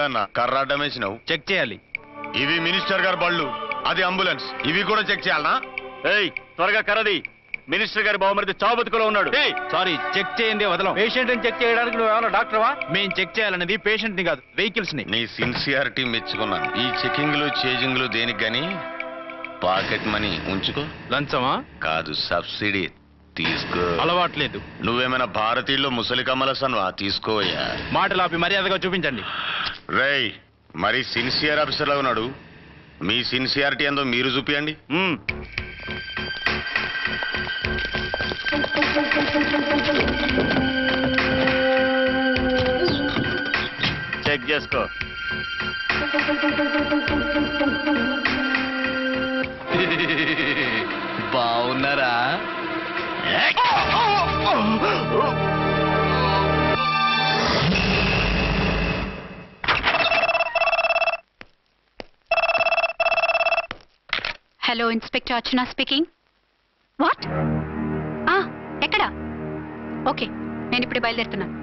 అన్న కర్రాడ్డం వేసినావు? చెక్ చేయాలి. ఇవి మినిస్టర్ గారి బళ్ళు, అది అంబులెన్స్, ఇవి కూడా చెక్ చేయాలనా? ఏయ్ త్వరగా కర్రది, మినిస్టర్ గారి బావమరిది చావు బతుకులో ఉన్నాడు. సారీ, చెక్ చేయండి, వదలం. పేషెంట్ ని చెక్ చేయడానికి నువ్వు ఏమైనా డాక్టర్వా? మేము చెక్ చేయాలనేది పేషెంట్ ని కాదు, వెహికల్స్ ని. నీ సిన్సియారిటీ మెచ్చుకున్నాను. ఈ చెకింగ్లు చేజింగ్లు దేనికి గాని పాకెట్ మనీ ఉంచుకో. లంచమా? కాదు, సబ్సిడీ తీసుకో. అలవాట్లేదు. నువ్వేమైనా భారతీయుల్లో ముసలి కమలసన్వా? తీసుకోవయ్యా. మాటలు ఆపి మర్యాదగా చూపించండి. రేయ్, మరి సిన్సియర్ ఆఫీసర్ లా ఉన్నాడు, మీ సిన్సియారిటీ ఏందో మీరు చూపియండి. చెక్ చేసుకో. బాగున్నారా? Hello, inspector Archana speaking. What? ఎక్కడ? ఓకే, నేను ఇప్పుడు బయలుదేరుతున్నాను.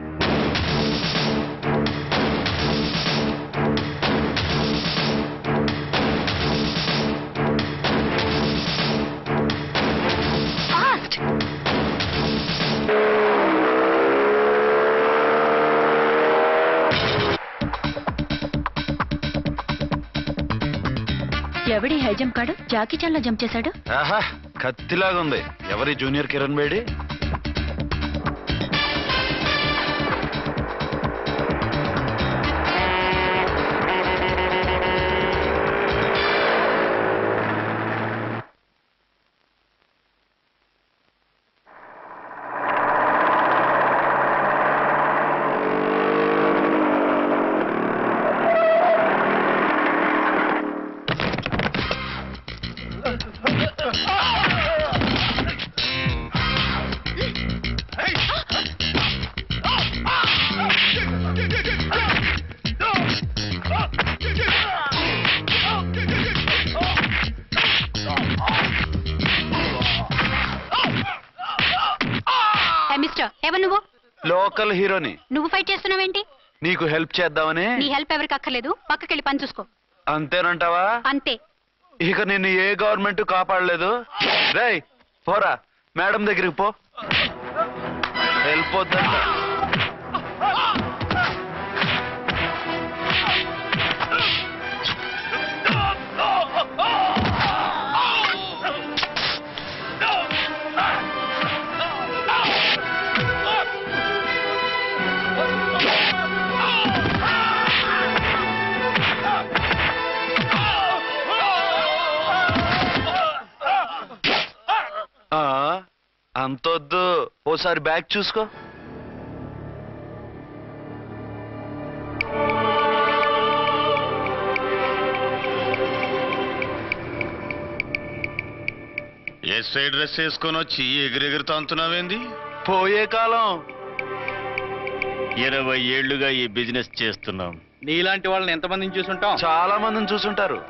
ఫాస్ట్! ఎవడి హై జంప్ కాడు జాకీ చాన్ లా జంప్ చేశాడు. ఆహా, కత్తిలాగా ఉంది. ఎవరి జూనియర్ కిరణ్ బేడి? లోకల్ హీరోని. నువ్వు ఫైట్ చేస్తున్నావేంటి? నీకు హెల్ప్ చేద్దామని. నీ హెల్ప్ ఎవరికి అక్కర్లేదు, పక్కకెళ్ళి పని చూసుకో. అంతేనంటావా? అంతే. ఇక నిన్ను ఏ గవర్నమెంట్ కాపాడలేదు. రేయ్ పోరా, మేడం దగ్గరికి పో. వెళ్ళిపోద్దంట. అంతొద్దు, ఓసారి బ్యాగ్ చూసుకో. ఎస్ఐ డ్రెస్ వేసుకొని వచ్చి ఎగిరెగురుతా అంటున్నావేంది? పోయే కాలం. 20 ఏళ్లుగా ఈ బిజినెస్ చేస్తున్నాం. నీలాంటి వాళ్ళని ఎంతమందిని చూసుంటాం? చాలా మందిని చూసుంటారు.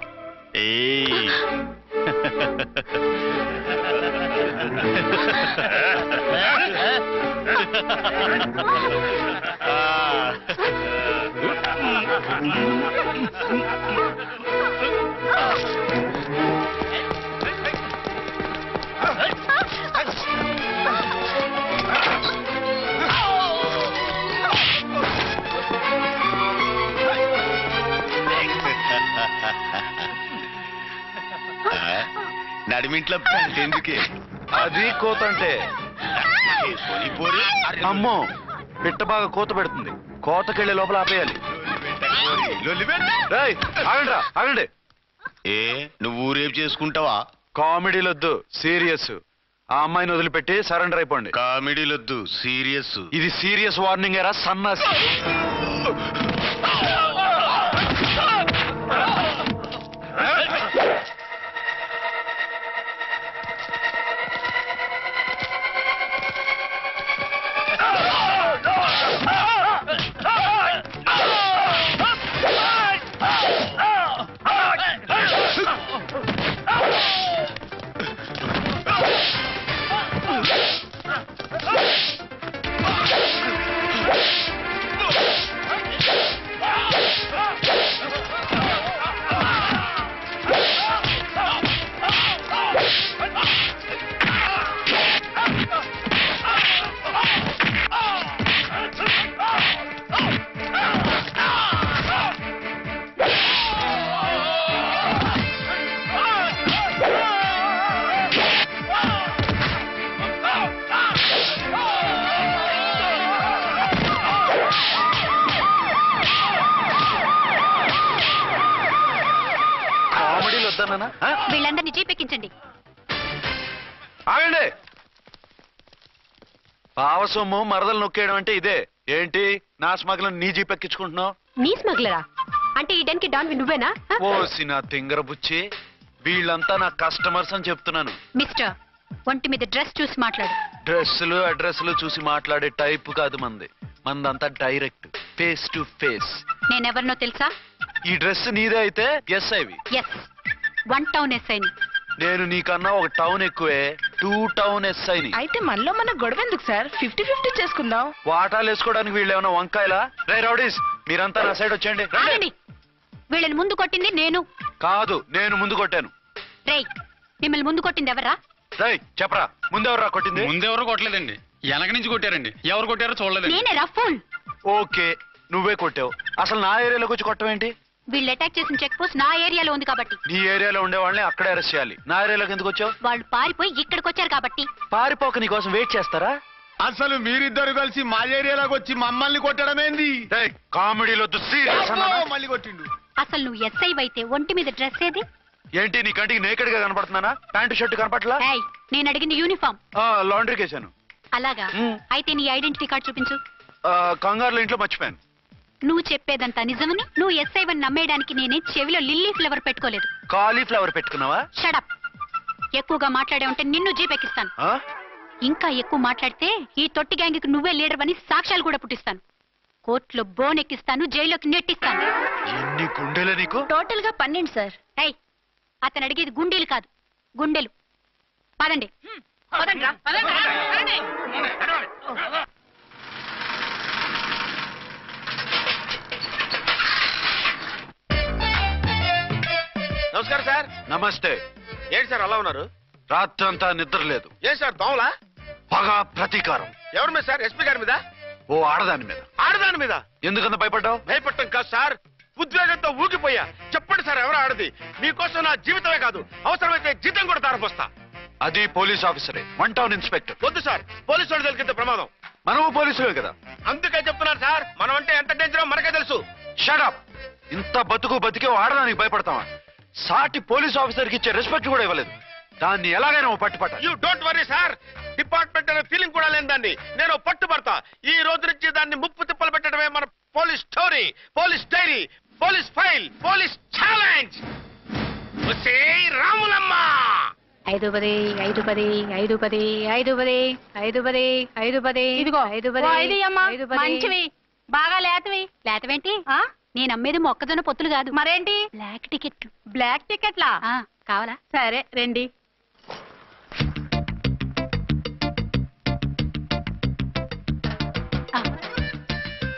నడిమింట్లో ఎందుకే? అది కోత అంటే. అమ్మో, పిట్ట బాగా కోత పెడుతుంది. కోతకెళ్ళే లోపల ఆపేయాలి. ఆగండి. ఏ, నువ్వు ఊరేపు చేసుకుంటావా? కామెడీలొద్దు, సీరియస్. ఆ అమ్మాయిని వదిలిపెట్టి సరెండర్ అయిపోండి. కామెడీలొద్దు, సీరియస్. ఇది సీరియస్ వార్నింగ్ ఏరా సన్నాసి. చెప్తానా? వీళ్ళందరినీ జీపెక్కించండి. ఆగండి. పావసొమ్ము మరదలు నొక్కేయడం అంటే ఇదే. ఏంటి నా స్మగ్లం నీ జీప్ ఎక్కించుకుంటున్నావు? నీ స్మగ్లరా అంటే ఈ డెన్కి డాన్వి నువ్వేనా? ఓసి నా తింగర బుచ్చి, వీళ్ళంతా నా కస్టమర్స్ అని చెప్తున్నాను. మిస్టర్, ఒంటి మీద డ్రెస్ చూసి మాట్లాడు. డ్రెస్సులు అడ్రస్లు చూసి మాట్లాడే టైప్ కాదు మంది. మందంతా డైరెక్ట్, ఫేస్ టు ఫేస్. నేనెవరినో తెలుసా? ఈ డ్రెస్ నీదే అయితే ఎస్ఐవి. ఎస్, 1 టౌన్ ఎస్ఐని. నేను నీకన్నా ఒక టౌన్ ఎక్కువే, 2 టౌన్ ఎస్ఐని. అయితే మనలో మన గొడవ ఎందుకు సార్? 50-50 చేసుకుందాం. వాటాలు వేసుకోవడానికి వీళ్ళు ఏమైనా వంకాయలా? రే రౌడీస్, మీరంతా నా సైడ్ వచ్చేయండి. రండి. ఆగండి. వీళ్ళని ముందు కొట్టింది నేను కాదు, నేను ముందు కొట్టాను. రేయ్, మిమ్మల్ని ముందు కొట్టింది ఎవరా? రేయ్ చెప్పరా, ముందెవరా కొట్టింది? ముందెవరు కొట్టలేదండి, వెనక నుంచి కొట్టారండి. ఎవరు కొట్టారో చూడలేదండి. నేనే రఫూల్. ఓకే, నువ్వే కొట్టావు. అసలు నా ఏరియాలోకి వచ్చి కొట్టవేంటి? వీళ్ళు అటాక్ చేసిన చెక్ పోస్ట్ నా ఏరియాలో ఉంది కాబట్టి. నీ ఏరియాలో ఉండే వాళ్ళని అక్కడే అరెస్ట్ చేయాలి. నా ఏరియాలోకి ఎందుకు వచ్చావు? వాళ్ళు పారిపోయి ఇక్కడికి వచ్చారు కాబట్టి. పారిపోక నీ కోసం వెయిట్ చేస్తారా? అసలు మీరిద్దరు కలిసి మా ఏరియాలోకి వచ్చి మమ్మల్ని కొట్టడమేంది? కామెడీలో మళ్ళీ కొట్టిండు. అసలు నువ్వు ఎస్ఐ అయితే ఒంటి మీద డ్రెస్ ఏది? ఏంటి నీ కంటికి నేకెడ్ గా కనపడుతున్నానా? Pant shirt కనపట్లా? ఏయ్, నేను అడిగింది యూనిఫామ్. లాండ్రీకి వేసాను. అలాగా? అయితే నీ ఐడెంటిటీ కార్డ్ చూపించు. కంగారులో ఇంట్లో మర్చిపోయాను. నువ్వు చెప్పేదంతా నిజమని నువ్వు ఎస్ఐ వని నమ్మేయడానికి నేనే చెవిలో లిల్లీ ఫ్లవర్ పెట్టుకోలేదు. కాలీఫ్లవర్ పెట్టుకున్నావా? షడప్. ఎక్కువగా మాట్లాడే ఉంటే నిన్ను జీపెక్కిస్తాను. ఆ? ఇంకా ఎక్కువ మాట్లాడితే ఈ తొట్టి గ్యాంగ్కి నువ్వే లీడర్ అని సాక్ష్యాలు కూడా పుట్టిస్తాను. కోర్టులో బోన్ ఎక్కిస్తాను, జైల్లోకి నెట్టిస్తాను. ఎన్ని గుండెలే నీకు? టోటల్ గా 12 సార్. ఏయ్, అతను అడిగేది గుండెలు కాదు, గుండెలు. పదండి. నమస్కారం సార్. నమస్తే. ఏంటి సార్ అలా ఉన్నారు? రాత్రంతా నిద్ర లేదు. ఏం సార్ దోమలా? పగ ప్రతీకారం. ఎవరి మీద సార్? ఎస్పీ గారి మీద? ఓ ఆడదాని మీద. ఆడదాని మీద? ఎందుకంత భయపడ్డావు? భయపడటం కాదు సార్, ఉద్వేగంతో ఊగిపోయా. చెప్పండి సార్, ఎవరు ఆడది? మీకోసం నా జీవితమే కాదు, అవసరమైతే జీతం కూడా తారపోస్తా. అది పోలీస్ ఆఫీసరే, 1 టౌన్ ఇన్స్పెక్టర్. వద్దు సార్, పోలీసు వాళ్ళు దొరికితే ప్రమాదం. మనము పోలీసులే కదా. అందుకే చెప్తున్నాను సార్, మనం అంటే ఎంత డేంజరో మనకే తెలుసు. షడప్. ఇంత బతికే ఆడదానికి భయపడతావా? సాటి పోలీస్ ఆఫీసర్ కి ఇచ్చే రెస్పెక్ట్ కూడా ఇవ్వలేదు. దాన్ని ఎలాగైనా పట్టుపట్ట. You don't worry sir, department అనే ఫీలింగ్ కూడా లేని దాన్ని నేను పట్టుబడతా. ఈ రోజు నుంచి దాన్ని ముప్పు తిప్పలు పెట్టడమే మన police story, police diary, police file, police challenge. Ramulamma 5 10 5 10 5 10 5 10 5 10 5 10. ఇదిగో 5 10 మంచివి, బాగా లేతవి. లేతవేంటి? నేను అమ్మేది మొక్కజొన్న పొత్తులు కాదు. మరేంటి? Black ticket. బ్లాక్ టికెట్లా? కావాలా? సరే రండి.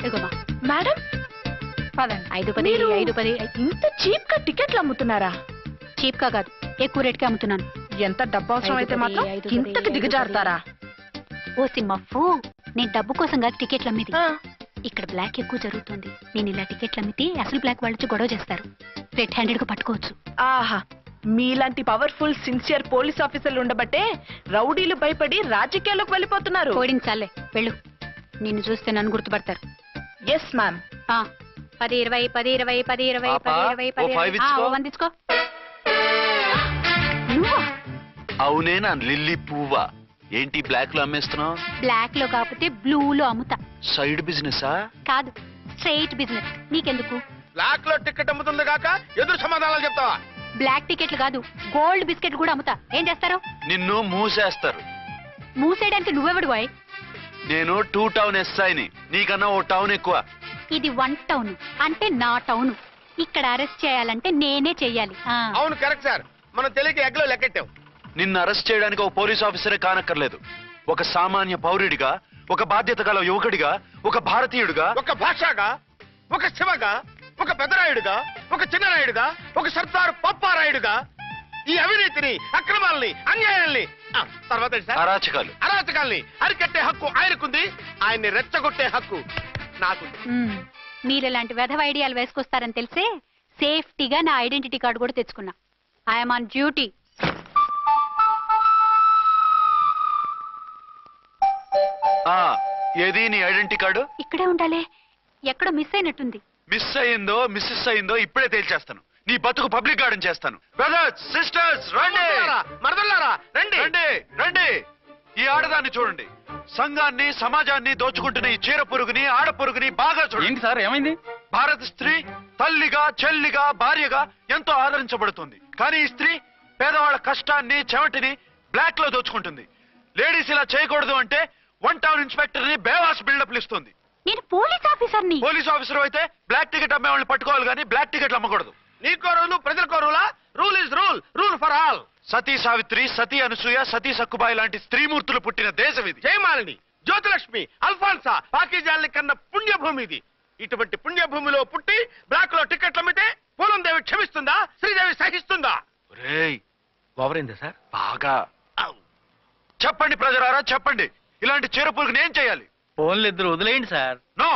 ఇదిగోమా. మేడం పదండి. 5 10 మీరు 5 10. ఇంత చీప్ గా టికెట్లు అమ్ముతున్నారా? చీప్ గా కాదు, ఎక్కువ రేట్ కి అమ్ముతున్నాను. ఎంత డబ్బు అవసరం అయితే మాత్రం ఇంతకు దిగజారుతారా? ఓ సిమ్మఫు, నేను డబ్బు కోసం కాదు టికెట్లు అమ్మేది. ఆ, ఇక్కడ బ్లాక్ ఎక్కువ జరుగుతుంది. నేను ఇలా టికెట్లు అమ్మితే అసలు బ్లాక్ వాళ్ళు వచ్చి గొడవ చేస్తారు. రెడ్ హ్యాండెడ్ గా పట్టుకోవచ్చు. ఆహా, మీలాంటి పవర్ఫుల్ సిన్సియర్ పోలీస్ ఆఫీసర్లు ఉండబట్టే రౌడీలు భయపడి రాజకీయాల్లోకి వెళ్ళిపోతున్నారు. ఓడించాలే, వెళ్ళు. నిన్ను చూస్తే నన్ను గుర్తుపడతారు. Yes ma'am. 10 20 10 20 10 20 పాపా, 10 20 ఓ 5 10. ఇచ్చుకో. 1 తీసుకో. నువ్వా? అవునే నా లిల్లీ పువ్వా. ఏంటి బ్లాక్ లో అమ్మేస్తున్నావు? బ్లాక్ లో కాకపోతే బ్లూ లో అమ్ముతా. సైడ్ బిజినెసా? కాదు, స్ట్రైట్ బిజినెస్. నీకెందుకు? బ్లాక్ లో టికెట్ అమ్ముతుంది కాక ఎదురు సమాధానాలు చెప్తావా? బ్లాక్ టికెట్లు కాదు, గోల్డ్ బిస్కెట్ కూడా అమ్ముతా. ఏం చేస్తారు? నిన్ను మూసేస్తారు. మూసేయడానికి నువ్వెవడు బాయ్? నేను 2 టౌన్ ఎస్ఐని, నీకన్నా ఓ టౌన్ ఎక్కువ. ఇది 1 టౌన్ అంటే నా టౌన్. ఇక్కడ అరెస్ట్ చేయాలంటే నేనే చెయ్యాలి. అవును కరెక్ట్ సార్, మనం తెలియక ఎగ్లో లెక్కెట్టాం. నిన్ను అరెస్ట్ చేయడానికి ఒక పోలీస్ ఆఫీసరే కానక్కర్లేదు. ఒక సామాన్య పౌరుడిగా, ఒక బాధ్యత గల యువకుడిగా, ఒక భారతీయుడిగా, ఒక భాషగా, ఒక శివగా, ఒక పెద్దరాయుడుగా, ఒక చిన్నరాయుడుగా, ఒక సర్దార్ పప్పారాయుడుగా ఈ అవినీతిని, అక్రమాలని, అన్యాయాల్ని, తర్వాత ఏంటి సార్? అరాచకాల్ని అరికట్టే హక్కు ఆయనకుంది. ఆయన్ని రెచ్చగొట్టే హక్కు నాకుంది. మీరు ఇలాంటి వెధవ ఐడియాలు వేసుకొస్తారని తెలిసే సేఫ్టీగా నా ఐడెంటిటీ కార్డు కూడా తెచ్చుకున్నా. I'm on duty. ఏది నీ ఐడెంటిటీ కార్డు? ఇక్కడే ఉండాలి. ఎక్కడో మిస్ అయినట్టుంది. మిస్ అయిందో మిస్సెస్ అయిందో ఇప్పుడే తేల్చేస్తాను. నీ బతుకు పబ్లిక్ గార్డెన్ చేస్తాను. బ్రదర్స్, సిస్టర్స్, రండి, మరదల్లారా రండి. రండి, రండి. ఈ ఆడదాన్ని చూడండి. సంఘాన్ని, సమాజాన్ని దోచుకుంటున్న ఈ చీర పురుగుని, ఆడ పురుగుని బాగా చూడండి. ఏంటి సార్ ఏమైంది? భారత స్త్రీ తల్లిగా, చెల్లిగా, భార్యగా ఎంతో ఆదరించబడుతుంది. కానీ ఈ స్త్రీ పేదవాళ్ళ కష్టాన్ని, చెమటిని బ్లాక్ లో దోచుకుంటుంది. లేడీస్ ఇలా చేయకూడదు అంటే 1 టౌన్ ఇన్స్పెక్టర్ ని బేవాస్ బిల్డప్లు ఇస్తుంది. నేను పోలీస్ ఆఫీసర్ని. పోలీస్ ఆఫీసర్ అయితే బ్లాక్ టికెట్ అమ్మే వాళ్ళని పట్టుకోవాలి కానీ బ్లాక్ టికెట్లు అమ్మకూడదు. నీకో రూలు, ప్రజలకో రూలా? Rule is rule, rule for all. సతీ సావిత్రి, సతీ అనసూయ, సతీ సక్కుబాయి లాంటి స్త్రీమూర్తులు పుట్టిన దేశం ఇది. జయమాలిని, జ్యోతిలక్ష్మి, అల్ఫాన్సా, పాకిజాల్ని కన్న పుణ్యభూమి ఇది. ఇటువంటి పుణ్యభూమిలో పుట్టి బ్లాక్ లో టికెట్లు అమ్మితే పూలందేవి క్షమిస్తుందా? శ్రీదేవి సహిస్తుందా? ఒరేయ్, ఓవరైందా సార్? బాగా చెప్పండి ప్రజలారా, చెప్పండి. ఇలాంటి చీర పురుగుని ఏం చేయాలి? ఫోన్లు ఇద్దరు వదిలేయండి సార్. నో,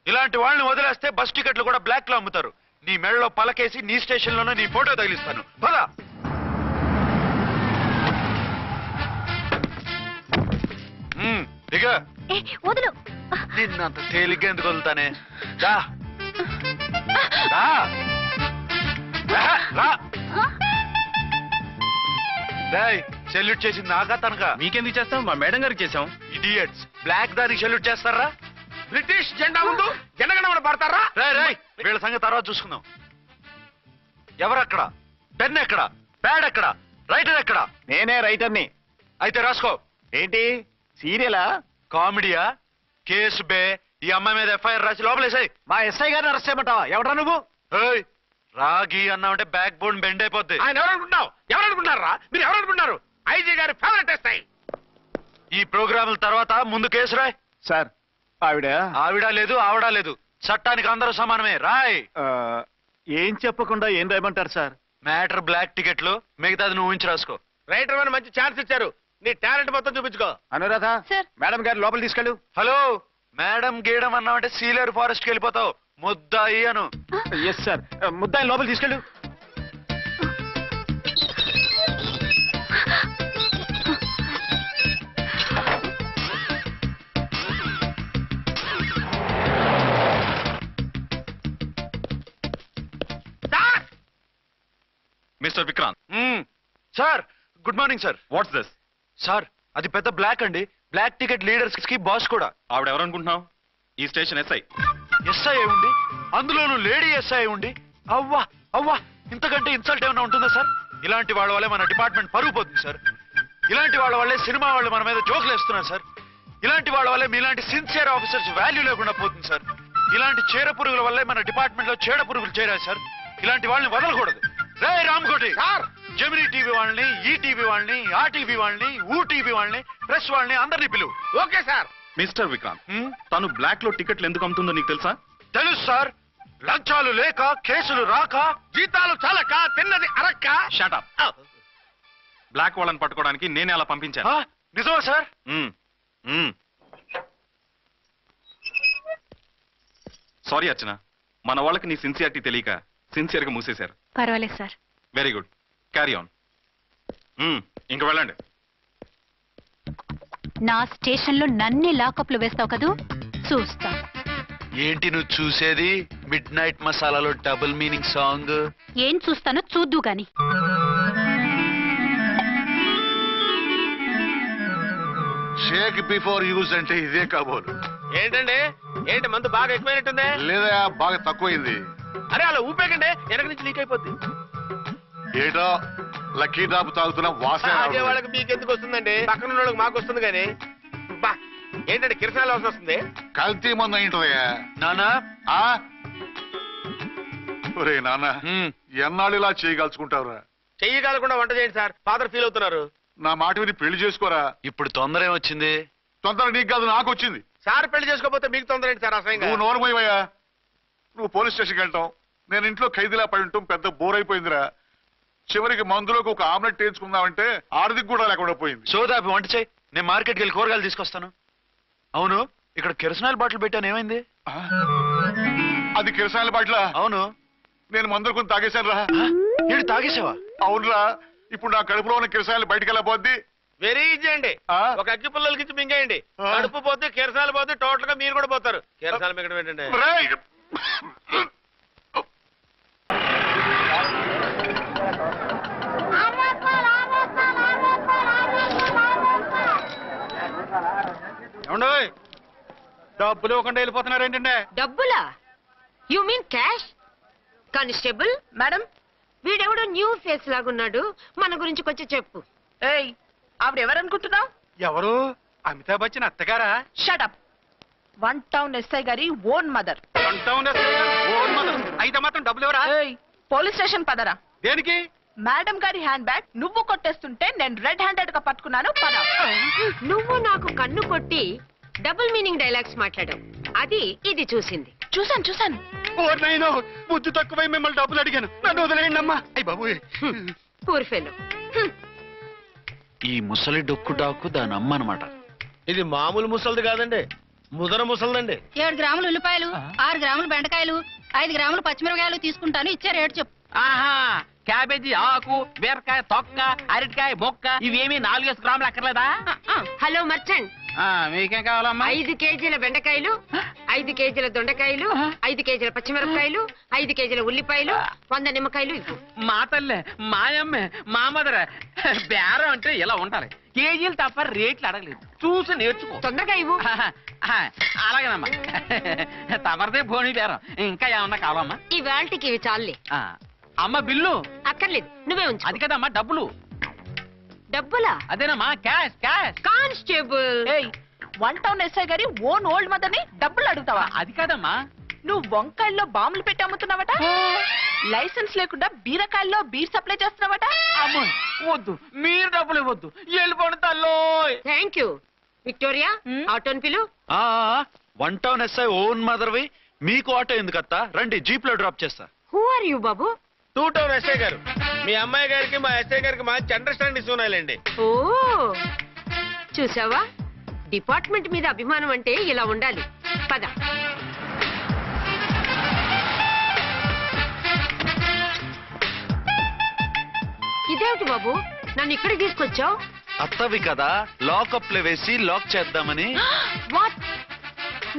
ఇలాంటి వాళ్ళని వదిలేస్తే బస్ టికెట్లు కూడా బ్లాక్ లో అమ్ముతారు. నీ మెడలో పలకేసి నీ స్టేషన్ లోనే నీ ఫోటో తగిలిస్తాను. పద. దిగ. వదులు. నిన్నంత తేలిగ్గా ఎందుకు వదులుతానే? రా. రా. రా. సెల్యూట్ చేసింది నాకా తనకా? మీకెందుకు చేస్తాం? మా మేడం గారికి చేసాం. ఇడియట్స్, బ్లాక్ దానికి సెల్యూట్ చేస్తారా? బ్రిటిష్ జెండా ముందు జనగణమన పడతారా? రాయ్, వీళ్ళ సంగతి తర్వాత చూసుకుందాం. ఎవరక్కడ? పెన్ ఎక్కడ? ప్యాడ్ ఎక్కడ? రైటర్ ఎక్కడ? నేనే రైటర్ని. అయితే రాసుకో. ఏంటి సీరియలా? కామెడీయా? కేసు బే. ఈ అమ్మాయి మీద ఎఫ్ఐఆర్ రాసి లోపలేసాయి. మా ఎస్ఐ గారిని అరెస్ట్ చేయమంటావా? ఎవడా నువ్వు? రాగి అన్నామంటే బ్యాక్ బోన్ బెండ్ అయిపోద్ది. ఆయన ఎవరనుకుంటున్నావు? ఎవరనుకుంటున్నారా మీరు? ఎవరనుకుంటున్నారు? ఐజీ గారి ఫేవరెట్ ఎస్ఐ. ఈ ప్రోగ్రాముల తర్వాత ముందు కేసు రాయ్. సార్ ఆవిడ లేదు, ఆవిడ లేదు. చట్టానికి అందరూ సమానమే. రాయ్. ఏం చెప్పకుండా ఏం రాయమంటారు సార్? మ్యాటర్ బ్లాక్ టికెట్లు, మిగతాది నువ్వు ఉంచి రాసుకో. రైటర్ అని మంచి ఛాన్స్ ఇచ్చారు. నీ టాలెంట్ మొత్తం చూపించుకో. అనురాధ, సార్. మేడం గారు లోపల తీసుకెళ్ళు. హలో, మేడం గీయడం అన్నామంటే సీలేరు ఫారెస్ట్ కి వెళ్ళిపోతావు. ముద్దాయి అను. Yes sir. ముద్దాయి లోపల తీసుకెళ్ళు. Mister Vikrant, sir, good morning sir. What's this? Sir, అది పెద్ద బ్లాక్ అండి. బ్లాక్ టికెట్ లీడర్స్ కి బాస్ కూడా. ఆవిడ ఎవరనుకుంటున్నావు? ఈ స్టేషన్ ఎస్ఐ. ఎస్ఐ ఉండి, అందులోనూ లేడీ ఎస్ఐ ఉండి, అవ్వా అవ్వా, ఇంతకంటే ఇన్సల్ట్ ఏమైనా ఉంటుందా సార్? ఇలాంటి వాళ్ళ వల్లే మన డిపార్ట్మెంట్ పరుగు పోతుంది సార్. ఇలాంటి వాళ్ళ వల్లే సినిమా వాళ్ళు మన మీద జోకులు వేస్తున్నారు సార్. ఇలాంటి వాళ్ళ వల్లే మీలాంటి సిన్సియర్ ఆఫీసర్స్ వాల్యూ లేకుండా పోతుంది సార్. ఇలాంటి చీర పురుగుల వల్లే మన డిపార్ట్మెంట్ లో చీడ పురుగులు చేరాయి సార్. ఇలాంటి వాళ్ళని వదలకూడదు. రే రామ్కోటి సార్, జమినీ టీవీ వాళ్ళని, ఈ టీవీ వాళ్ళని, ఆ టీవీ వాళ్ళని, ఊ టీవీ వాళ్ళని, ప్రెస్ వాళ్ళని అందరినీ పిలువు. Okay sir. మిస్టర్ విక్రాంత్, తను బ్లాక్ లో టికెట్లు ఎందుకు అమ్ముతుందో నీకు తెలుసా? తెలుసు సార్. లంచాలు లేక, కేసులు రాక, జీతాలు చాలక, తిన్నది అరక్క. Shut up. బ్లాక్ వాళ్ళని పట్టుకోవడానికి నేనే అలా పంపించాను. నిజమా సార్? సారీ అర్చన, మన వాళ్ళకి నీ సిన్సియారిటీ తెలియక సిన్సియర్ గా మూసేశారు. పర్వాలేదు sir. Very good, carry on. ఇంక వెళ్ళండి. నా స్టేషన్ లో నన్నే లాకప్ లో వేస్తావు కదూ? చూస్తా. ఏంటి నువ్వు చూసేది? మిడ్ నైట్ మసాలాలో డబుల్ మీనింగ్ సాంగ్. ఏం చూస్తానో చూద్దు గాని. షేక్ బిఫోర్ యూజ్ అంటే ఇదే కాబోలు. ఏంటండి, ఏంటి మందు బాగా ఎక్కువైనట్టుంది? లేదా బాగా తక్కువైంది. అరే అలా ఊపేకండి, వెనక నుంచి లీక్ అయిపోద్ది. ఏటో లక్కీ డ్రాప్ తాగుతున్న వాసన అదే వాళ్ళకి మీకు ఎందుకు వస్తుందండి? పక్కన ఉన్న వాళ్ళకి మాకు వస్తుంది కానీ. బా, ఏంటంటే కిరసనాల వాసన వస్తుంది. కల్తీ మందు అయింటదయ్యా. నానా, ఒరే నాన్న, ఎన్నాళ్ళు ఇలా చేయగలుచుకుంటావురా? చెయ్యగలకుండా వంట చేయండి సార్. ఫాదర్ ఫీల్ అవుతున్నారు. నా మాట విని పెళ్లి చేసుకోరా. ఇప్పుడు తొందర ఏమొచ్చింది? తొందర నీకు కాదు, నాకు వచ్చింది. సార్ పెళ్లి చేసుకోకపోతే మీకు తొందర ఏంటి సార్? అసహ్యంగా. నువ్వు నోరుమోయ్యా. నువ్వు పోలీస్ స్టేషన్కి వెళ్తాం, నేను ఇంట్లో ఖైదీలా పడి ఉంటాం. పెద్ద బోర్ అయిపోయిందిరా. చివరికి మందులోకి ఒక ఆమ్లెట్ వేయించుకుందామంటే ఆర్థిక కూడా లేకుండా పోయింది. సోదాపి వంట చేయి, నేను మార్కెట్కి వెళ్ళి కూరగాయలు తీసుకొస్తాను. అవును, ఇక్కడ కిరసనాయిల్ బాటిల్ పెట్టాను, ఏమైంది? అది కిరసనాయిల్ బాటిల్? అవును. నేను మందులు కొని తాగేశాను రా. ఏంటి తాగేసావా? అవునురా. ఇప్పుడు నా కడుపులో ఉన్న కిరసనాయిల్ బయటికి వెళ్ళబోద్ది. వెరీ ఈజీ అండి. ఒక అగ్గి పుల్లలకి ఇచ్చి మింగేయండి. కడుపు పోతే కిరసాలు పోతే టోటల్ గా మీరు కూడా పోతారు. కిరసాలు మింగడం ఏంటండి? డబ్బులు ఇవ్వకుండా వెళ్ళిపోతున్నారు ఏంటంటే? డబ్బులా? You mean cash? Constable madam వీడెవడో న్యూ ఫేస్ లాగున్నాడు, మన గురించి కొంచెం చెప్పు. ఏయ్ ఆవిడ ఎవరనుకుంటున్నావు? ఎవరు? అమితాబ్ బచ్చన్ అత్తగారా? షటప్. 1 టౌన్ ఎస్ఐ గారి ఓన్ మదర్. అయితే మాత్రం డబ్బులు ఎవరా? ఏయ్ పోలీస్ స్టేషన్ పదరా. దేనికి? మేడం గారి హ్యాండ్ బ్యాగ్ నువ్వు కొట్టేస్తుంటే నేను రెడ్ హ్యాండెడ్ గా పట్టుకున్నాను. పద. నువ్వు నాకు కన్ను కొట్టి డబుల్ మీనింగ్ డైలాగ్స్ మాట్లాడావు, అది ఇది చూసింది. చూసాను. బుద్ధి తక్కువై మిమ్మల్ని డబ్బులు అడిగాను, నన్ను వదిలేయండి అమ్మా. అయ్యి బాబు, పూర్ ఫెలో. ఈ ముసలి డొక్కుటాకు దాని అమ్మ అనమాట. ఇది మామూలు ముసలిది కాదండి, ముదర ముసలిదండి. 7 గ్రాములు ఉల్లిపాయలు, 6 గ్రాములు బెండకాయలు, 5 గ్రాములు పచ్చిమిరపకాయలు తీసుకుంటాను. ఇచ్చే రేటు చెప్పు. ఆహా, క్యాబేజీ ఆకు, బీరకాయ తొక్క, అరటికాయ బొక్క ఇవేమి 4 గ్రాములు అక్కర్లేదా? హలో మర్చండ్, మీకేం కావాలమ్మా? 5 కేజీల బెండకాయలు, 5 కేజీల దొండకాయలు, 5 కేజీల పచ్చిమిరపకాయలు, 5 కేజీల ఉల్లిపాయలు, 100 నిమ్మకాయలు ఇవ్వు. మా తల్లే, మాయమ్మే, మా మదర బేరం అంటే ఇలా ఉండాలి. కేజీలు తప్ప రేట్లు అడగలేదు, చూసి నేర్చుకో. తొందరగా ఇవ్వు. అలాగేనమ్మా. తమరిదే భోని బేరం. ఇంకా ఏమన్నా కావాలమ్మా? ఈ వేల్టికి ఇవి చాలే. అమ్మ బిల్లు అక్కర్లేదు, నువ్వే ఉంచు. అది కదమ్మా డబ్బులు. డబ్బులా? అదేనమ్మా క్యాష్. కానిస్టేబుల్, ఏయ్ 1 టౌన్ ఎస్ఐ గారి ఓన్ ఓల్డ్ మదర్ ని డబ్బులు అడుగుతావా? అది కాదమ్మా. నువ్వు వంకాయల్లో బాంబులు పెట్టి అమ్ముతున్నావట, లైసెన్స్ లేకుండా బీరకాయల్లో బీర్ సప్లై చేస్తున్నావట. అమ్మో వద్దు, మీరు డబ్బులు ఇవ్వద్దు, వెళ్ళిపోండి తల్లో. Thank you. విక్టోరియా, ఆటోన్ పిలు. 1 టౌన్ ఎస్ఐ ఓన్ మదర్వి, మీకు ఆటో ఎందుకత్తా? రండి, జీప్ లో డ్రాప్ చేస్తా. హూ ఆర్ యూ బాబు? 2 టౌన్ ఎస్ఐ గారు, మీ అమ్మాయి గారికి మా ఎస్ఐ గారికి మంచి అండర్స్టాండింగ్ ఉన్నాయిలేండి. ఓ చూసావా, డిపార్ట్మెంట్ మీద అభిమానం అంటే ఇలా ఉండాలి. పద. ఇదేమిటి బాబు, నన్ను ఇక్కడికి తీసుకొచ్చావు? అత్తవి కదా, లాకప్ లో వేసి లాక్ చేద్దామని. వాట్?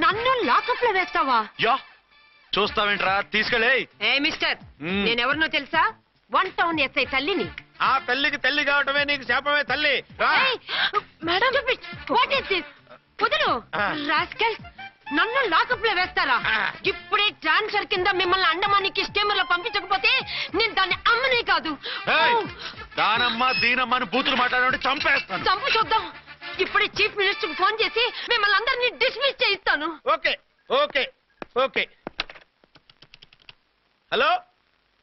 నన్ను లాకప్ లో వేస్తావా? యా, చూస్తావేంట్రా, తీసుకెళ్ళే. ఏ మిస్టర్, నేనెవరినో తెలుసా? 1 టౌన్ ఎస్ఐ తల్లిని. ఆ తల్లికి తల్లి కావటమే నీకు శాపమే తల్లి. రా. Madam, what is this? వదలు రాస్కల్, నన్ను లాకప్ లో వేస్తారా? ఇప్పుడే ట్రాన్స్ఫర్ కింద మిమ్మల్ని అండమానికి స్టీమర్ లో పంపించకపోతే నేను దాన్ని అమ్మనే కాదు. దానమ్మ దీనమ్మ బూతులు మాట్లాడే చంపేస్తాను. చంపు చూద్దాం. ఇప్పుడే చీఫ్ మినిస్టర్ కి ఫోన్ చేసి మిమ్మల్ని అందరినీ డిస్మిస్ చేయిస్తాను. Okay okay okay. Hello,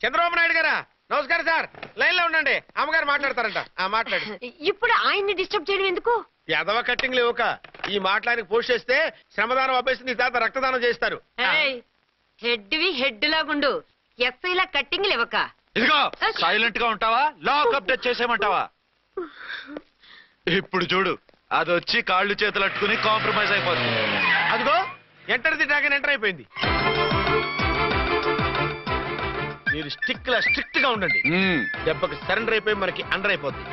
Chandrababu Naidu గారా? నమస్కారం సార్, లైన్ లో ఉండండి, అమ్మగారు మాట్లాడతారంట. మాట్లాడు. ఇప్పుడు ఆయన్ని డిస్టర్బ్ చేయడం ఎందుకు? ఎదవ కట్టింగ్ లేవుక ఈ మాట్లాడికి పోస్ట్ చేస్తే శ్రమదానం అభ్యసి నీ తాత రక్తదానం చేస్తారు. హెడ్ లాగుండు, ఎస్ఐలా కట్టింగ్ లేవక. ఇదిగో సైలెంట్ గా ఉంటావా, లాక్ అప్డేట్ చేసేయమంటావా? ఇప్పుడు చూడు, అది వచ్చి కాళ్ళు చేతులు అట్టుకుని కాంప్రమైజ్ అయిపోతుంది. అదిగో ఎంటర్ ది డ్రాగన్ ఎంటర్ అయిపోయింది. మీరు స్ట్రిక్ట్ గా ఉండండి, దెబ్బకి సరెండర్ అయిపోయి మనకి అండర్ అయిపోతుంది.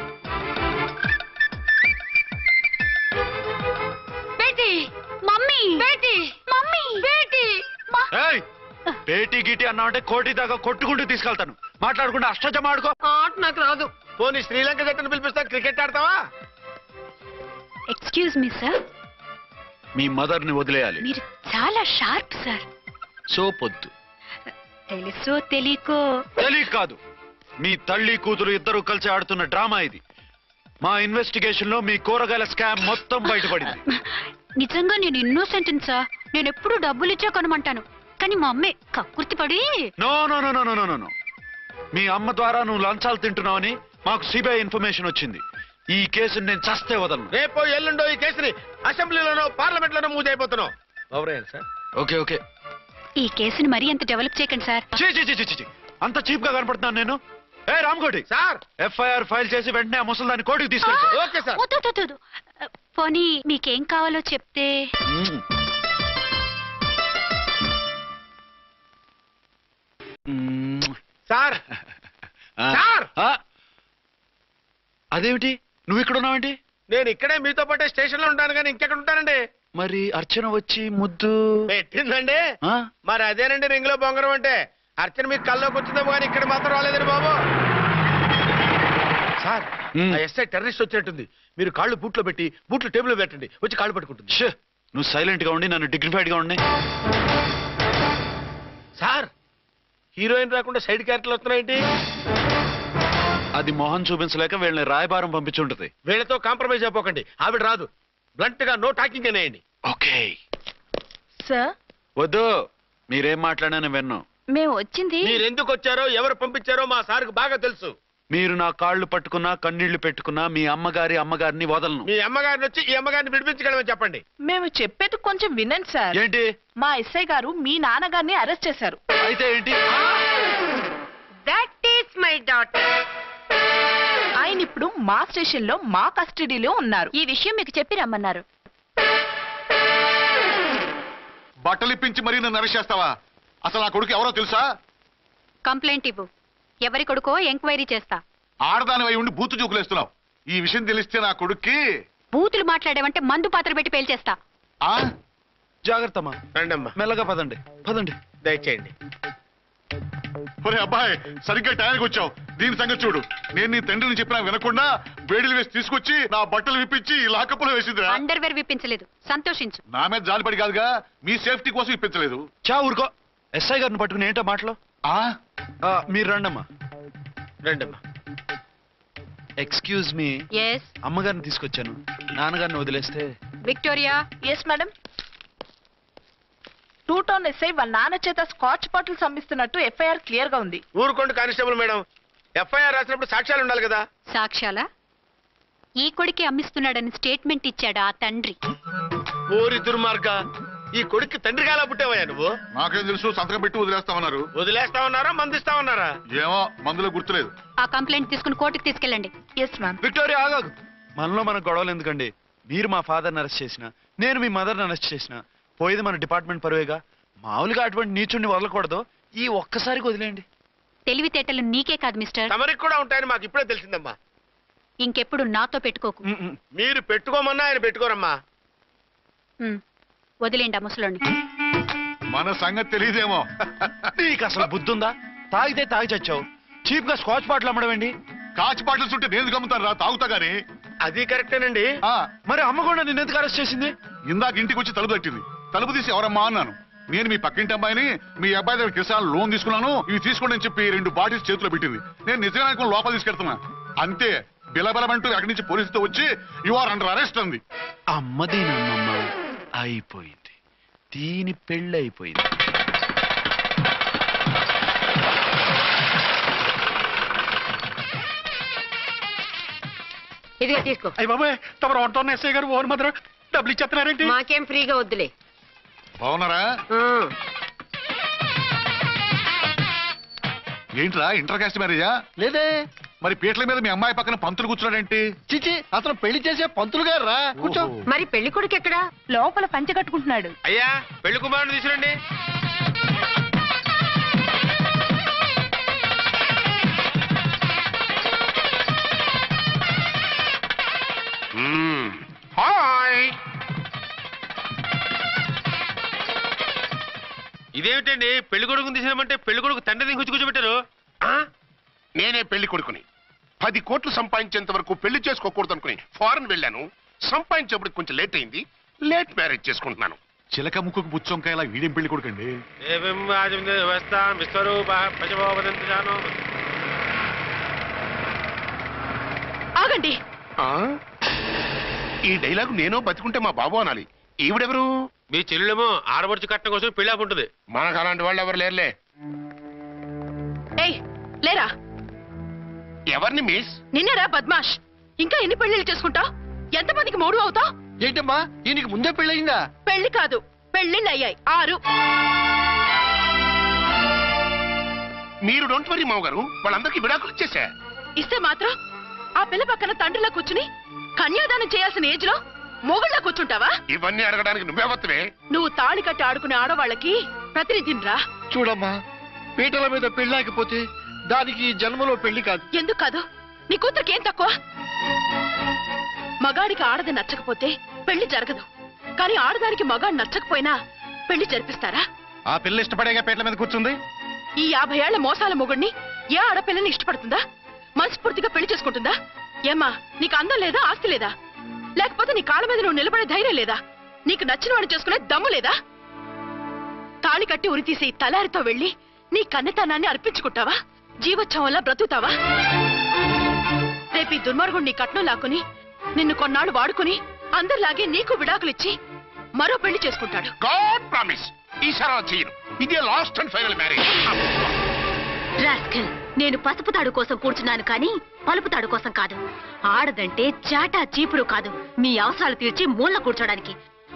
Beti, mummy, Beti, mummy, Beti. ఏయ్, పేటీ గిటి అన్నావంటే కోటి దాకా కొట్టుకుంటూ తీసుకెళ్తాను. మాట్లాడుకుంటూ అష్టజమ ఆడుకో. ఆట నాకు రాదు. పోనీ శ్రీలంక జట్టును పిలిపిస్తా, క్రికెట్ ఆడతావా? ఎక్స్క్యూజ్ మీ సార్, మీ మదర్ ని వదిలేయాలి. మీరు చాలా షార్ప్ సార్. సోపొద్దు. తెలుసో తెలియకో. తెలియక కాదు, మీ తల్లి కూతురు ఇద్దరు కలిసి ఆడుతున్న డ్రామా ఇది. మా ఇన్వెస్టిగేషన్ లో మీ కూరగాయల స్కామ్ మొత్తం బయటపడింది. నిజంగా నేను ఇన్నోసెంట్ సార్, నేను ఎప్పుడు డబ్బులు ఇచ్చా కొనమంటాను, కానీ మా అమ్మే కక్కుర్తి పడి. No no no no no no no, మీ అమ్మ ద్వారా నువ్వు లంచాలు తింటున్నావని మాకు సిబిఐ ఇన్ఫర్మేషన్ వచ్చింది. ఈ కేసుని నేను చస్తే వదలను. రేపో ఎల్లుండో ఈ కేసుని అసెంబ్లీలోనో పార్లమెంట్ లోనో మూజ్ అయిపోతున్నావు. ఎవరైనా సార్? ఓకే ఓకే, ఈ కేసుని మరీ అంత డెవలప్ చేయకండి సార్. అంత చీప్ గా కనపడుతున్నాను నేను? ఏ రామ్కోటి సార్, ఎఫ్ఐఆర్ ఫైల్ చేసి వెంటనే ఆ ముసలిదాన్ని కోర్టుకి తీసుకెళ్తా. Okay sir. వద్దు. పోనీ మీకేం కావాలో చెప్తే. సార్ సార్, అదేమిటి నువ్వు ఇక్కడ ఉన్నావేంటి? నేను ఇక్కడే మీతో పాటే స్టేషన్ లో ఉంటాను, కానీ ఇంకెక్కడ ఉంటానండి? మరి అర్చన వచ్చి ముద్దు పెట్టిందండి. మరి అదేనండి రింగ్ లో బొంగరం అంటే. అర్చన మీకు కల్లోకి వచ్చిందేమో కానీ ఇక్కడ మాత్రం రాలేదండి బాబు. సార్, ఎస్ఐ టెర్రరిస్ట్ వచ్చినట్టుంది. మీరు కాళ్ళు బూట్లో పెట్టి బూట్లు టేబుల్ పెట్టండి, వచ్చి కాళ్ళు పట్టుకుంటుంది. నువ్వు సైలెంట్ గా ఉండి నన్ను డిగ్నిఫైడ్ గా ఉండి. సార్ హీరోయిన్ రాకుండా సైడ్ క్యారెక్టర్లు వస్తున్నాయేంటి? అది మొహం చూపించలేక వీళ్ళని రాయబారం పంపించుంటది. వీళ్ళతో కాంప్రమైజ్ అయిపోకండి. ఆవిడ రాదు. బ్లంట్ గా నో టాకింగ్ అనేయండి. ఓకే సార్ వద్దు, మీరేం మాట్లాడానని విన్నాం. మేము వచ్చింది మీరు ఎందుకు వచ్చారో ఎవరు పంపించారో మా సార్కు బాగా తెలుసు. మీరు నా కాళ్ళు పట్టుకున్నా కన్నీళ్లు పెట్టుకున్నా మీ అమ్మగారిని వదలను. మీ అమ్మగారిని వచ్చి ఈ అమ్మగారిని విడిపించగలమని చెప్పండి. మేము చెప్పేది కొంచెం వినండి సార్. ఏంటి? మా ఎస్ఐ గారు మీ నాన్నగారిని అరెస్ట్ చేశారు. అయితే ఏంటి? That is my daughter. ఆయన ఇప్పుడు మా స్టేషన్ లో మా కస్టడీలో ఉన్నారు. ఈ విషయం మీకు చెప్పి రమ్మన్నారు. బట్టలు ఇప్పించి మరీ నన్ను అరెస్ట్ చేస్తావా? అసలు నా కొడుకు ఎవరో తెలుసా? కంప్లైంట్ ఇవ్వు. ఎవరి కొడుకో ఎంక్వైరీ చేస్తా. ఆడదానివై ఉండి బూతు జూకులేస్తున్నావు. ఈ విషయం తెలిస్తే నా కొడుక్కి బూతులు మాట్లాడేవంటే మందు పాత్ర పెట్టి పేల్చేస్తా. ఆ జాగ్రత్తమ్మా. రండమ్మా. మెల్లగా పదండి పదండి. దయచేయండి. ఒరే అబ్బాయి, సరిగ్గా టైంకి వచ్చావు. దీని సంగతి చూడు. నేను నీ తండ్రిని చెప్పినా వినకుండా వేడిలు వేసి తీసుకొచ్చి నా బట్టలు విప్పించి లాకప్పులో వేసిందిరా. అండర్వేర్ విప్పించలేదు. సంతోషించు. నా మీద జాలిపడి కాదుగా, మీ సేఫ్టీ కోసం ఇప్పించలేదు. చా ఊరుకో. ఎస్ఐ గారిని పట్టుకుని ఏంటో మాటలు? మీరు రండమ్మా. రండమ్మా. Excuse me. ఎస్ అమ్మగారిని తీసుకొచ్చాను. నాన్నగారిని వదిలేస్తే. Victoria. Yes madam. 2 town SI వాళ్ళ నాన్న చేత స్కాచ్ బాటిల్స్ అమ్మిస్తున్నట్టు ఎఫ్ఐఆర్ క్లియర్ గా ఉంది. ఊరుకోండి కానిస్టేబుల్ మేడం. ఎఫ్ఐఆర్ రాసినప్పుడు సాక్ష్యాలు ఉండాలి కదా. సాక్ష్యాలా? ఈ కొడుకే అమ్మిస్తున్నాడని స్టేట్మెంట్ ఇచ్చాడు ఆ తండ్రి. ఓరి దుర్మార్గ. ఈ కొడుక్కి తండ్రిగా ఎలా పుట్టావయ్యా నువ్వు? నాకేం తెలుసు, సంతకం పెట్టి వదిలేస్తామన్నారు. వదిలేస్తామన్నారా మందిస్తామన్నారా? ఏమో, మందులో గుర్తులేదు. ఆ కంప్లైంట్ తీసుకుని కోర్టుకు తీసుకెళ్ళండి. Yes ma'am. విక్టోరియా ఆగాగు. మనలో మన గొడవలు ఎందుకండి? మీరు మా ఫాదర్ని అరెస్ట్ చేసిన, నేను మీ మదర్ని అరెస్ట్ చేసిన, పోయేది మన డిపార్ట్మెంట్ పరువేగా. మామూలుగా అటువంటి నీచుడిని వదలకూడదు. ఈ ఒక్కసారికి వదిలేయండి. తెలివితేటలు నీకే కాదు మిస్టర్, తమరికి కూడా ఉంటాయని మాకు ఇప్పుడే తెలిసిందమ్మా. ఇంకెప్పుడు నాతో పెట్టుకోకు. మీరు పెట్టుకోమన్నా ఆయన పెట్టుకోరమ్మా. వదిలేండి ఆ ముసలోని. మన సంగతి తెలియదేమో. నీకు అసలు బుద్ధుందా? తాగితే తాగి చచ్చావు. చీప్ గా స్కాచ్ బాటిల్ అమ్మడమేంటి? కాచి బాటిల్స్ ఉంటే నేను గమ్ముతాను రా, తాగుతా గానీ. అది కరెక్టేనండి. మరి అమ్మ కూడా నిన్ను ఎందుకు అరెస్ట్ చేసింది? ఇందాక ఇంటికి వచ్చి తలుపు తట్టింది. తలుపు తీసి ఎవరమ్మా అన్నాను. నేను మీ పక్కింటి అమ్మాయిని, మీ అబ్బాయి దగ్గర కిసాన్ లోన్ తీసుకున్నాను, ఇవి తీసుకోండి అని చెప్పి 2 బాటిల్స్ చేతిలో పెట్టింది. నేను నిజంగా లోపల తీసుకెళ్తున్నా. అంతే, బిలబలమంటూ అక్కడి నుంచి పోలీసుతో వచ్చి యు ఆర్ అండర్ అరెస్ట్ అంది. అమ్మదేనమ్మమ్మ అయిపోయింది. దీని పెళ్ళి అయిపోయింది. ఇదిగా తీసుకో. అయ్యి బాబాయ్, తమరు ఆటోన్ ఎస్ఐ గారు ఓన్ మాత్రం డబ్బులు ఇచ్చేస్తున్నారేంటి? మాకేం ఫ్రీగా వద్దులే. బాగున్నారా? ఏంట్రా ఇంటర్ కాస్ట్ మ్యారేజా? లేదే. మరి పీటల మీద మీ అమ్మాయి పక్కన పంతులు కూర్చున్నాడేంటి? చిచి, అతను పెళ్లి చేసే పంతులు గారు రా. కూర్చో. మరి పెళ్లి కొడుకు ఎక్కడా? లోపల పంచె కట్టుకుంటున్నాడు. అయ్యా, పెళ్లి కుమారుని తీసుకురండి. హాయ్. ఇదేమిటండి, పెళ్లి కొడుకుని తీసినామంటే పెళ్లి కొడుకు తండ్రిని కూర్చోబెట్టారు. నేనే పెళ్లి కొడుకుని. 10 కోట్లు సంపాదించేంత వరకు పెళ్లి చేసుకోకూడదు అనుకుని ఫారెన్ వెళ్ళాను. సంపాదించేప్పుడు కొంచెం లేట్ అయింది. లేట్ మ్యారేజ్ చేసుకుంటున్నాను. చిలక ముక్కుకు బుచ్చొంకాయలా వీడేం పెళ్లి కొడుకండి? ఆగండి. ఈ డైలాగ్ నేను బతికుంటే మా బాబు అనాలి. ఈవిడెవరు? మీ చెల్లెమో ఆడబడుచు కట్టడం కోసం పెళ్లి ఆపుంటది. మనకు అలాంటి వాళ్ళు ఎవరు లేరులే. ఏయ్ లేరా. ఎవరిని మిస్? నిన్నేరా బద్మాష్. ఇంకా ఎన్ని పెళ్లిళ్ళు చేసుకుంటావు? ఎంతమందికి మూడు అవుతావు? ఏంటమ్మా, ఈయనకి ముందే పెళ్ళయిందా? పెళ్లి కాదు, పెళ్లిళ్ళు అయ్యాయి 6. మీరు డోంట్ వరీ మామగారు, వాళ్ళందరికీ విడాకులు ఇచ్చేసా. ఇస్తే మాత్రం ఆ పిల్ల పక్కన తండ్రిలా కూర్చుని కన్యాదానం చేయాల్సిన ఏజ్ లో మొగుళ్ళ కూర్చుంటావా? ఇవన్నీ అడగడానికి నువ్వే వత్తవే. నువ్వు తాళి కట్టి ఆడుకునే ఆడవాళ్ళకి ప్రతినిధినిరా. చూడమ్మా, పీటల మీద పెళ్ళాకపోతే దానికి జన్మలో పెళ్లి కాదు. ఎందుకు కాదు? నీ కూతురికేం తక్కువ? మగాడికి ఆడది నచ్చకపోతే పెళ్లి జరగదు. కానీ ఆడదానికి మగాడు నచ్చకపోయినా పెళ్లి జరిపిస్తారా? ఆ పిల్ల ఇష్టపడేగా పీటల మీద కూర్చుంది. ఈ 50 ఏళ్ల మోసాల మొగుడిని ఏ ఆడపిల్లని ఇష్టపడుతుందా? మనస్ఫూర్తిగా పెళ్లి చేసుకుంటుందా? ఏమ్మా, నీకు అందం లేదా, ఆస్తి లేదా? లేకపోతే నీ కాళ్ళ మీద నువ్వు నిలబడే ధైర్యం లేదా? నీకు నచ్చిన వాడు చేసుకునే దమ్ము లేదా? తాళి కట్టి ఉరితీసే ఈ తలారితో వెళ్ళి నీ కన్నెతనాన్ని అర్పించుకుంటావా? జీవోత్సవంలా బ్రతుకుతావా? రేపు ఈ దుర్మార్గుడు నీ కట్నం లాక్కుని నిన్ను కొన్నాళ్ళు వాడుకుని అందరిలాగే నీకు విడాకులిచ్చి మరో పెళ్లి చేసుకుంటాడు. గాడ్ ప్రామిస్ ఈసారి చేయను. ఇదే last and final marriage. Rascal, నేను పసుపు తాడు కోసం కూర్చున్నాను కానీ పలుపు తాడు కోసం కాదు. ఆడదంటే చాటా చీపురు కాదు, మీ అవసరాలు తీర్చి మూల కూర్చోడానికి.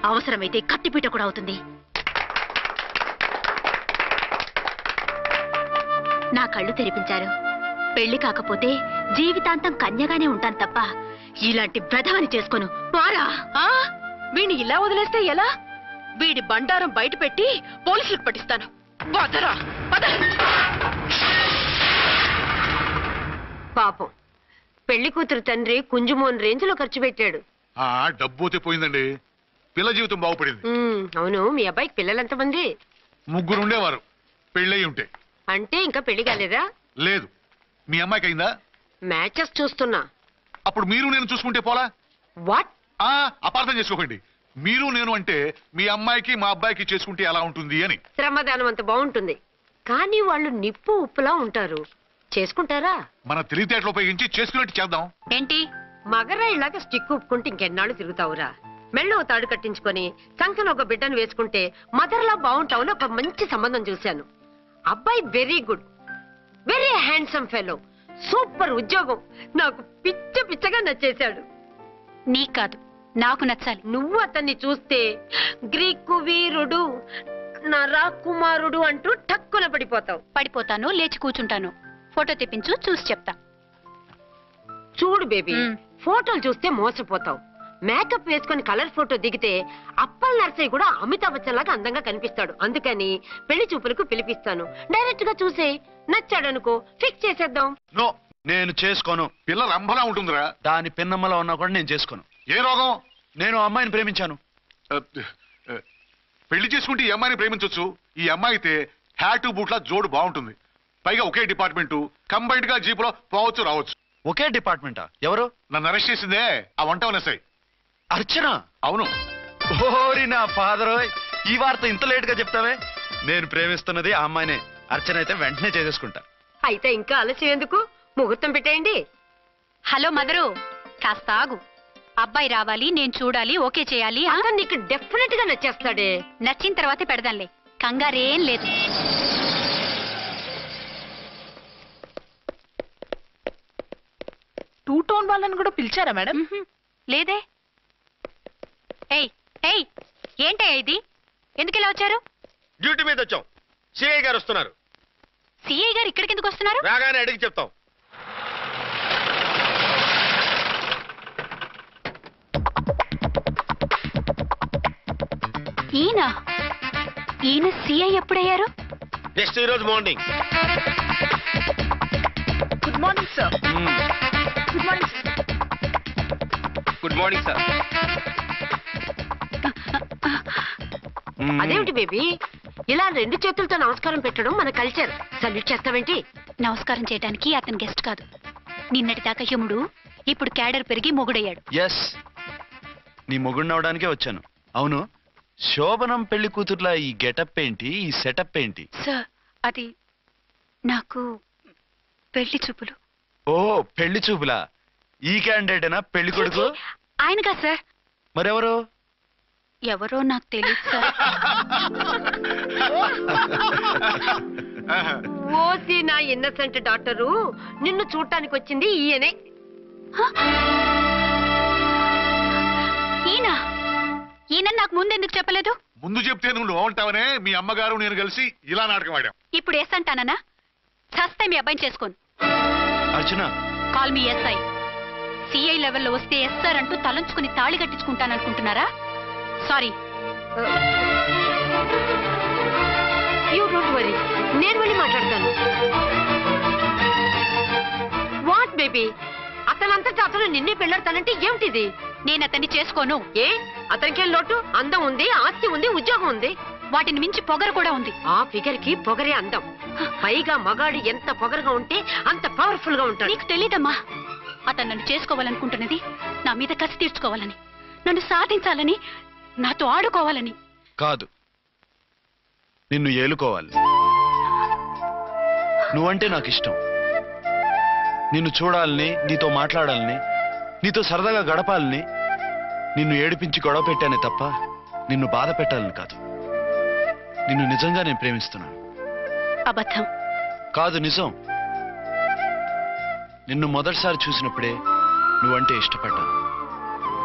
అవసరమైతే కత్తిపీట కూడా అవుతుంది. నా కళ్ళు తెరిపించారు. పెళ్లి కాకపోతే జీవితాంతం కన్యగానే ఉంటాను తప్ప ఇలాంటి బ్రధవని చేసుకోను. పారా వీణ్ణి ఇలా వదిలేస్తే ఎలా? వీడి బండారం బయట పెట్టి పోలీసులకు పట్టిస్తాను. పదరా పద. పాపం పెళ్లి కూతురు తండ్రి కుంజుమోన్ రేంజ్ లో ఖర్చు పెట్టాడు. డబ్బు అయితే పోయిందండి, పిల్ల జీవితం బాగుపడింది. అవును, మీ అబ్బాయికి పిల్లలెంతమంది? 3 ఉండేవారు, పెళ్ళయి ఉంటే. అంటే ఇంకా పెళ్లి కాలేదా? లేదు. మీ అమ్మాయికి అయిందా? మ్యాచెస్ చూస్తున్నా. అప్పుడు మీరు నేను చూసుకుంటే పోలా? వాట్? అపార్థం చేసుకోకండి. మీరు నేను అంటే మీ అమ్మాయికి మా అబ్బాయికి చేసుకుంటే ఎలా ఉంటుంది అని. శ్రమదానం అంత బాగుంటుంది, కానీ వాళ్ళు నిప్పు ఉప్పులా ఉంటారు. చేసుకుంటారా? మన తెలివితేటలు ఉపయోగించి చేసుకున్నట్టు చేద్దాం. ఏంటి మగరాయిలాగా స్టిక్ ఉప్పుకుంటే ఇంకెన్నాళ్ళు తిరుగుతావురా? మెళ్ళో తాడు కట్టించుకొని సంకన ఒక బిడ్డను వేసుకుంటే మదర్లా బాగుంటావుని ఒక మంచి సంబంధం చూశాను. అబ్బాయి very good, very handsome fellow, super ఉద్యోగం. నాకు పిచ్చగా నచ్చేశాడు. నీకు కాదు, నాకు నచ్చాలి. నువ్వు అతన్ని చూస్తే గ్రీకు వీరుడు, నా రాకుమారుడు అంటూ టక్కున పడిపోతావు. పడిపోతాను, లేచి కూర్చుంటాను. ఫోటో తెప్పించు, చూసి చెప్తా. చూడు బేబీ, ఫోటోలు చూస్తే మోసపోతావు. మేకప్ వేసుకుని కలర్ ఫోటో దిగితే అప్పల్ నర్సయ్య కూడా అమితాబ్ బచ్చన్ లాగా అందంగా కనిపిస్తాడు. అందుకని పెళ్లి చూపులకు పిలిపిస్తాను. డైరెక్ట్ గా చూసే నచ్చాడనుకో ఫిక్స్ చేసేద్దాం. నో, నేను చేసుకోను. పిల్ల రంభలా ఉంటుందిరా. దాని పిన్నమ్మలా ఉన్నా కూడా నేను చేసుకోను. ఏ రోగం? నేను అమ్మాయిని ప్రేమించాను. పెళ్లి చేసుకుంటే ఈ అమ్మాయిని ప్రేమించవచ్చు. ఈ అమ్మాయి అయితే హ్యాటు బూట్ల జోడు బాగుంటుంది. పైగా ఒకే డిపార్ట్మెంట్, కంబైన్డ్ గా జీపులో పోవచ్చు రావచ్చు. ఒకే డిపార్ట్మెంటా? ఎవరు? నన్ను అరెస్ట్ చేసిందే ఆ వంట ఉన్నసై అర్చన. అవును. ఓరి నా ఫాదర్, ఈ వార్త ఇంత లేట్ గా చెప్తావే? నేను ప్రేమిస్తున్నది ఆ అమ్మాయినే. అర్చన అయితే వెంటనే చేసేసుకుంటా. అయితే ఇంకా ఆలస్యం ఎందుకు? ముహూర్తం పెట్టేయండి. హలో మదరు, కాస్త ఆగు. అబ్బాయి రావాలి, నేను చూడాలి, ఓకే చేయాలి. అతను నీకు డెఫినెట్ గా నచ్చేస్తాడే. నచ్చిన తర్వాతే పెడదాంలే, కంగారేం లేదు. టూ టోన్ వాళ్ళని కూడా పిలిచారా మేడం? లేదే. ఏయ్ ఏయ్, ఏంటయ్యా ఇది? ఎందుకు ఇలా వచ్చారు? డ్యూటీ మీద వచ్చాం. సిఐ గారు వస్తున్నారు. సిఐ గారు ఇక్కడికి ఎందుకు వస్తున్నారు? రాగానే అడిగి చెప్తాం. ఈయన సిఐ ఎప్పుడయ్యారు? జస్ట్ ఈ రోజు morning. Good morning sir. Good morning sir. Good morning sir. అదేమిటి బేబీ, ఇలా 2 చేతులతో నమస్కారం పెట్టడం మన కల్చర్. సల్యూట్ చేస్తావేంటి? నమస్కారం చేయడానికి అతను గెస్ట్ కాదు. నిన్నటి దాకా యముడు, ఇప్పుడు క్యాడర్ పెరిగి మొగుడయ్యాడు. ఎస్, నీ మొగుడినవడానికే వచ్చాను. అవును, శోభనం పెళ్లి కూతుర్లా ఈ గెటప్ ఏంటి, ఈ సెటప్ ఏంటి? సార్, అది నాకు పెళ్లి చూపులు. ఓ, పెళ్లి చూపులా? ఈ క్యాండిడేటేనా పెళ్లి కొడుకు? ఆయనగా సార్. మరెవరు? ఎవరో నాకు తెలియదు సార్. ఓసి నా ఇన్నసెంట్ డాక్టరు, నిన్ను చూడటానికి వచ్చింది ఈయనే. ఈయన నాకు ముందెందుకు చెప్పలేదు? ముందు చెప్తే నువ్వు బాగుంటావనే మీ అమ్మగారు నేను కలిసి ఇలా నాటకం ఆడాం. ఇప్పుడు ఎస్ అంటానా? చస్తే మీ అబ్బాయిని చేసుకోను. అర్చన, కాల్ మీ ఎస్ఐ. సిఐ లెవెల్లో వస్తే ఎస్ఆర్ అంటూ తలంచుకుని తాళి కట్టించుకుంటాననుకుంటున్నారా? సారీ. యూ డోంట్ వరీ, నేను వెళ్ళి మాట్లాడతాను. వాట్ బేబీ, అతనంతటా అతను నిన్నే పెళ్ళాడతానంటే ఏమిటిది? నేను అతన్ని చేసుకోను. ఏ, అతనికేం లోటు? అందం ఉంది, ఆస్తి ఉంది, ఉద్యోగం ఉంది. వాటిని మించి పొగరు కూడా ఉంది. ఆ ఫిగర్ కి పొగరే అందం. పైగా మగాడు ఎంత పొగరుగా ఉంటే అంత పవర్ఫుల్ గా ఉంటాడు. నీకు తెలీదమ్మా, అతను నన్ను చేసుకోవాలనుకుంటున్నది నా మీద కసి తీర్చుకోవాలని, నన్ను సాధించాలని, నాతో ఆడుకోవాలని. కాదు, నిన్ను ఏలుకోవాలి. నువ్వంటే నాకు ఇష్టం. నిన్ను చూడాలని, నీతో మాట్లాడాలని, నీతో సరదాగా గడపాలని, నిన్ను ఏడిపించి గొడవ పెట్టానే తప్ప నిన్ను బాధ పెట్టాలని కాదు. నిన్ను నిజంగా నేను ప్రేమిస్తున్నాను. అబద్ధం. కాదు, నిజం. నిన్ను మొదటిసారి చూసినప్పుడే నువ్వంటే ఇష్టపడ్డాను.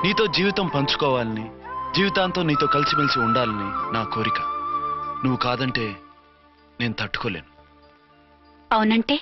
నీతో జీవితం పంచుకోవాలని, జీవితాంతం నీతో కలిసిమెలిసి ఉండాలని నా కోరిక. నువ్వు కాదంటే నేను తట్టుకోలేను. అవునంటే